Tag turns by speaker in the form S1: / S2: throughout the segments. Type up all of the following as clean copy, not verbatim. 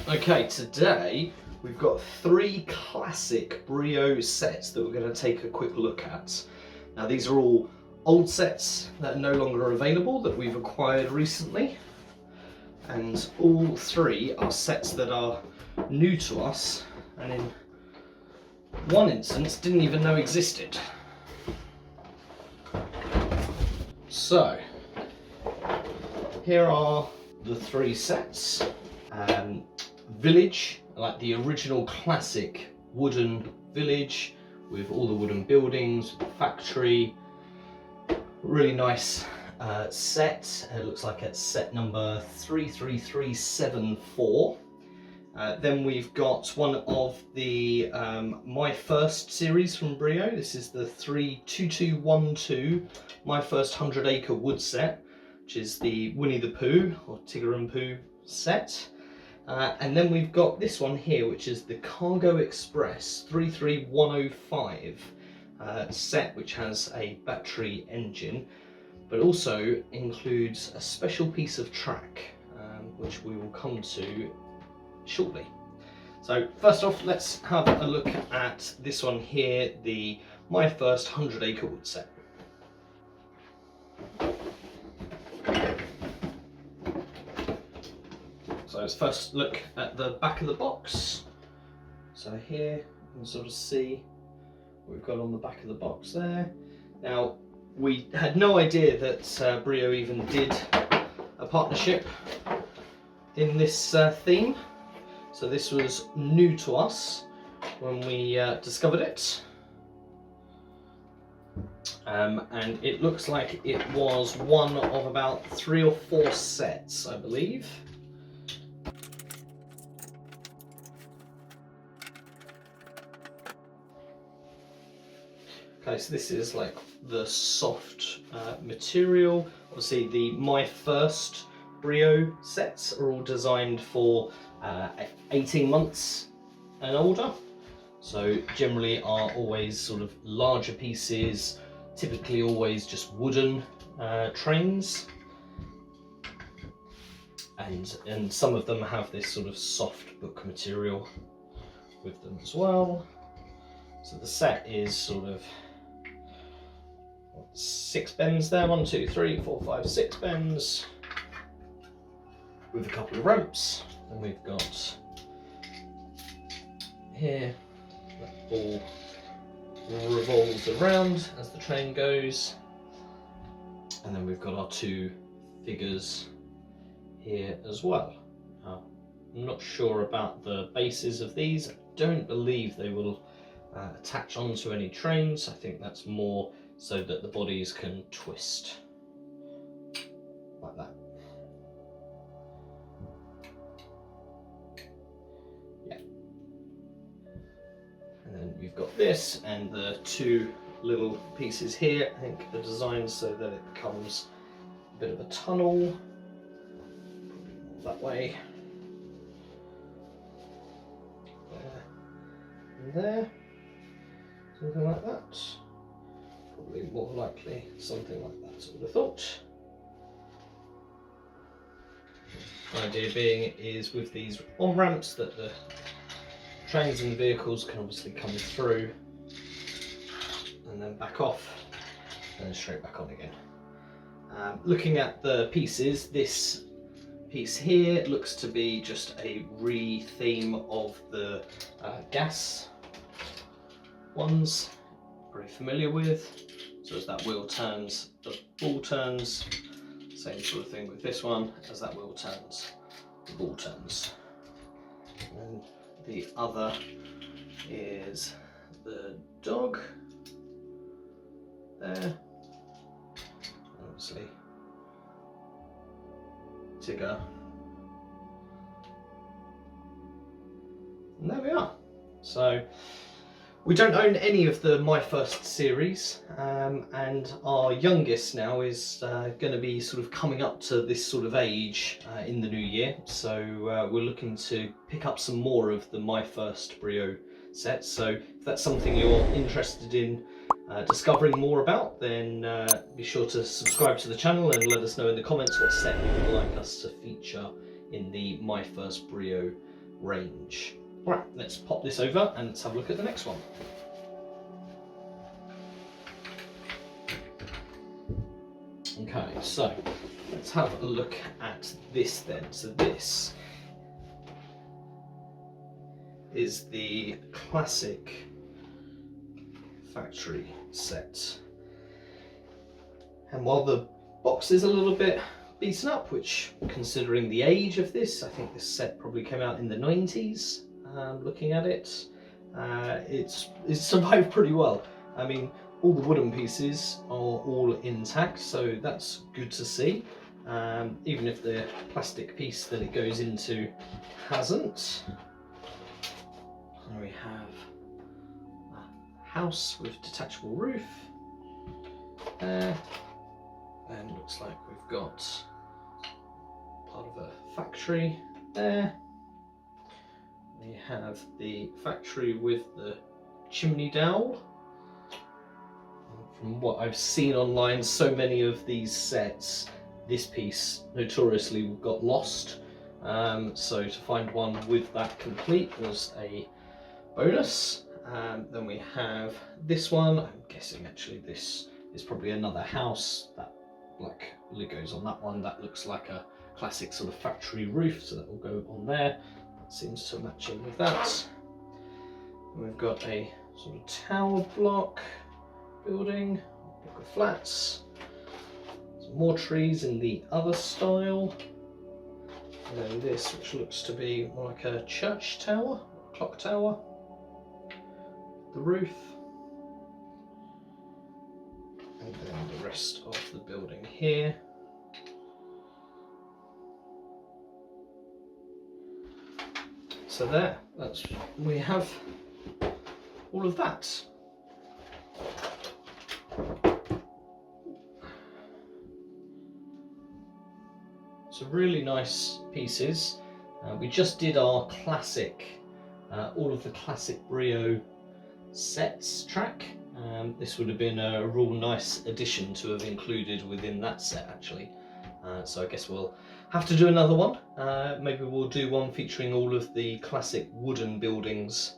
S1: Okay, today we've got 3 classic BRIO sets that we're going to take a quick look at. Now these are all old sets that are no longer available that we've acquired recently, and all 3 are sets that are new to us and in one instance didn't even know existed. So here are the 3 sets. Village, like the original classic wooden village with all the wooden buildings, factory, really nice set. It looks like it's set number 33374. Then we've got one of the My First series from BRIO. This is the 32212 My First 100 Acre Wood set, which is the Winnie the Pooh or Tigger and Pooh set. And then we've got this one here, which is the Cargo Express 33105 set, which has a battery engine, but also includes a special piece of track, which we will come to shortly. So first off, let's have a look at this one here, the My First 100 Acre Wood set. So let's first look at the back of the box. So here you can sort of see what we've got on the back of the box there. Now we had no idea that BRIO even did a partnership in this theme. So this was new to us when we discovered it. And it looks like it was one of about 3 or 4 sets, I believe. Okay, so this is like the soft material. Obviously the My First BRIO sets are all designed for 18 months and older. So generally are always sort of larger pieces, typically always just wooden trains. And some of them have this sort of soft book material with them as well. So the set is sort of 6 bends there, 1, 2, 3, 4, 5, 6 bends with a couple of ramps. And we've got here that all revolves around as the train goes, and then we've got our 2 figures here as well. I'm not sure about the bases of these. I don't believe they will attach onto any trains. I think that's more so that the bodies can twist like that. Yeah. And then you've got this and the 2 little pieces here. I think are designed so that it becomes a bit of a tunnel. That way. There and there. Something like that. Probably more likely something like that, I would have thought. The idea being is with these on-ramps that the trains and vehicles can obviously come through and then back off and then straight back on again. Looking at the pieces, this piece here looks to be just a re-theme of the gas ones, very familiar with. So as that wheel turns, the ball turns. Same sort of thing with this one. As that wheel turns, the ball turns. And the other is the dog there. Obviously, Tigger. And there we are. So we don't own any of the My First series, and our youngest now is going to be sort of coming up to this sort of age in the new year. So we're looking to pick up some more of the My First BRIO sets. So if that's something you're interested in discovering more about, then be sure to subscribe to the channel and let us know in the comments what set you would like us to feature in the My First BRIO range. Right, let's pop this over and let's have a look at the next one. Okay, so let's have a look at this then. So this is the classic factory set. And while the box is a little bit beaten up, which considering the age of this, I think this set probably came out in the 90s, looking at it, it's survived pretty well. I mean, all the wooden pieces are all intact, so that's good to see. Even if the plastic piece that it goes into hasn't. And we have a house with detachable roof there. And looks like we've got part of a factory there. We have the factory with the chimney dowel. From what I've seen online, so many of these sets, this piece notoriously got lost. So to find one with that complete was a bonus. Then we have this one. I'm guessing actually this is probably another house. That black Legos on that one, that looks like a classic sort of factory roof, so that will go on there. That seems to match in with that. And we've got a sort of tower block building, block of flats. Some more trees in the other style. And then this, which looks to be more like a church tower, a clock tower. The roof. And then the rest of the building here. So there, we have all of that. So really nice pieces. We just did our classic, all of the classic BRIO sets track. This would have been a real nice addition to have included within that set actually. So I guess we'll have to do another one. Maybe we'll do one featuring all of the classic wooden buildings.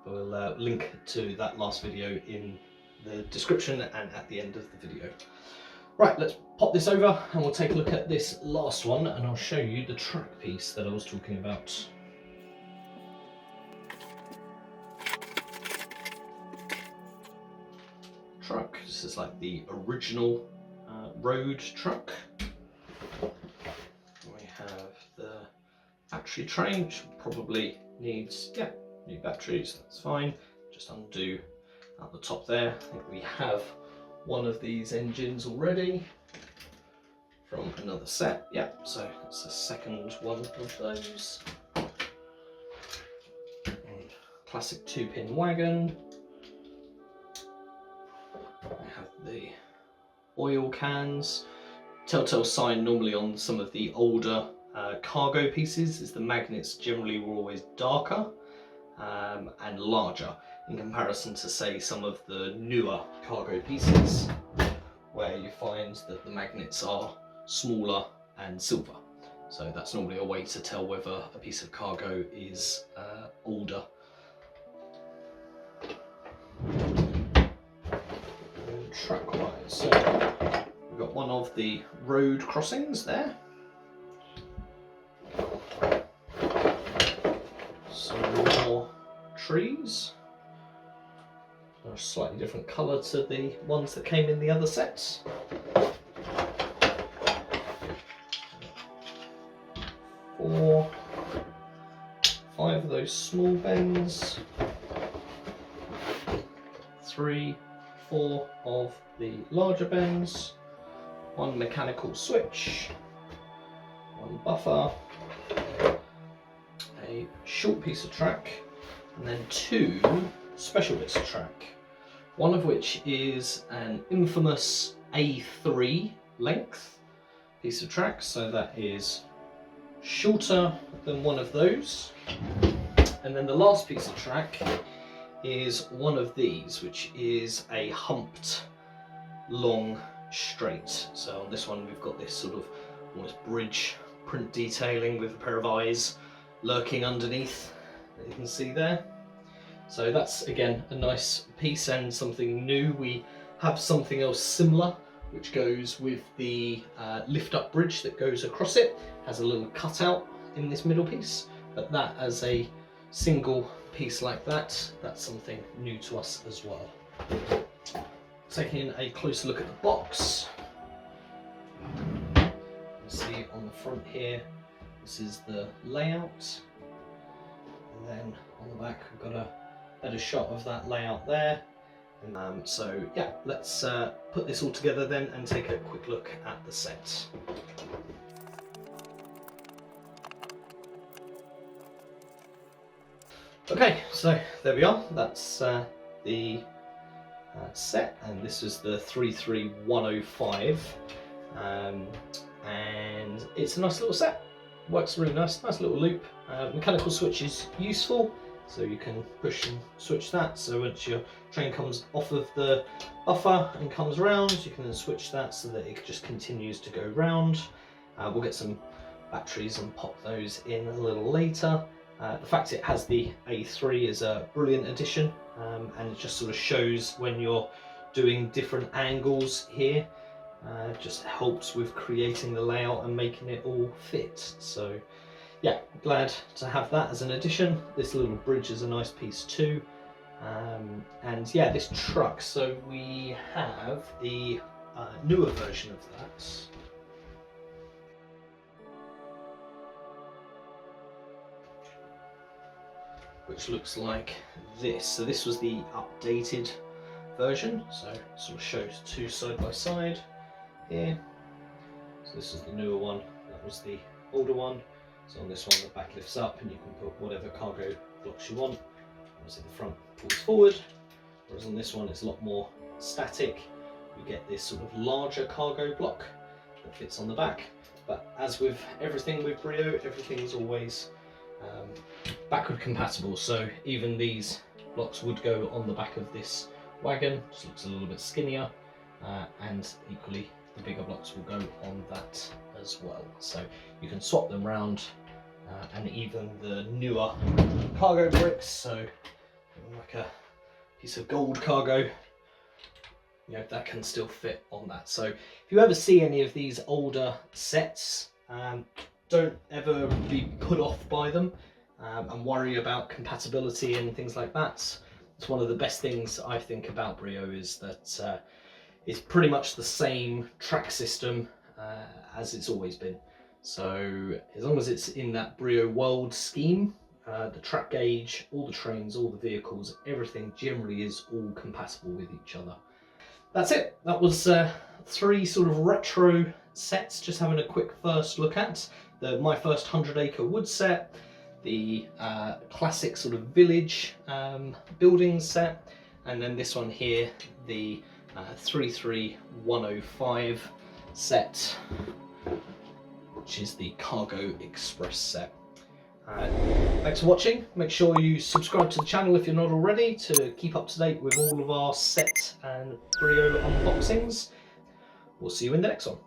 S1: We'll link to that last video in the description and at the end of the video. Right, let's pop this over and we'll take a look at this last one and I'll show you the track piece that I was talking about. Truck. This is like the original road truck. We have the battery train, which probably needs new batteries. That's fine. Just undo at the top there. I think we have one of these engines already from another set. Yeah, so that's the second one of those. And classic 2-pin wagon. We have the oil cans. Telltale sign normally on some of the older cargo pieces is the magnets generally were always darker and larger in comparison to say some of the newer cargo pieces where you find that the magnets are smaller and silver. So that's normally a way to tell whether a piece of cargo is older. Track-wise, so we've got one of the road crossings there. Some more trees. They're a slightly different colour to the ones that came in the other sets. 4, 5 of those small bends. 3, 4 of the larger bends, 1 mechanical switch, 1 buffer, a short piece of track, and then 2 special bits of track, one of which is an infamous A3 length piece of track, so that is shorter than one of those, and then the last piece of track is one of these, which is a humped long straight. So on this one we've got this sort of almost bridge print detailing with a pair of eyes lurking underneath that you can see there. So that's again a nice piece and something new. We have something else similar which goes with the lift up bridge that goes across it. Has a little cutout in this middle piece, but that as a single piece like that, that's something new to us as well. Taking a closer look at the box, you can see on the front here, this is the layout, and then on the back we've got a better shot of that layout there. So yeah, let's put this all together then and take a quick look at the set. Okay, so there we are. That's the set, and this is the 33105, and it's a nice little set. Works really nice little loop. Mechanical switch is useful, so you can push and switch that. So once your train comes off of the buffer and comes round, you can then switch that so that it just continues to go round. We'll get some batteries and pop those in a little later. The fact it has the A3 is a brilliant addition, and it just sort of shows when you're doing different angles here. Just helps with creating the layout and making it all fit. So yeah, glad to have that as an addition. This little bridge is a nice piece too. And yeah, this truck, so we have the newer version of that. Which looks like this. So this was the updated version, so it sort of shows two side by side here. So this is the newer one, that was the older one. So on this one the back lifts up and you can put whatever cargo blocks you want. Obviously the front pulls forward, whereas on this one it's a lot more static. You get this sort of larger cargo block that fits on the back. But as with everything with BRIO, everything's always backward compatible, so even these blocks would go on the back of this wagon. Just looks a little bit skinnier, and equally the bigger blocks will go on that as well. So you can swap them round, and even the newer cargo bricks, so like a piece of gold cargo, you know, that can still fit on that. So if you ever see any of these older sets, don't ever be put off by them and worry about compatibility and things like that. It's one of the best things I think about BRIO is that it's pretty much the same track system as it's always been. So as long as it's in that BRIO world scheme, the track gauge, all the trains, all the vehicles, everything generally is all compatible with each other. That's it. That was 3 sort of retro sets, just having a quick first look at. My first 100-acre wood set, the classic sort of village building set, and then this one here, the 33105 set, which is the Cargo Express set. Thanks for watching. Make sure you subscribe to the channel if you're not already to keep up to date with all of our set and BRIO unboxings. We'll see you in the next one.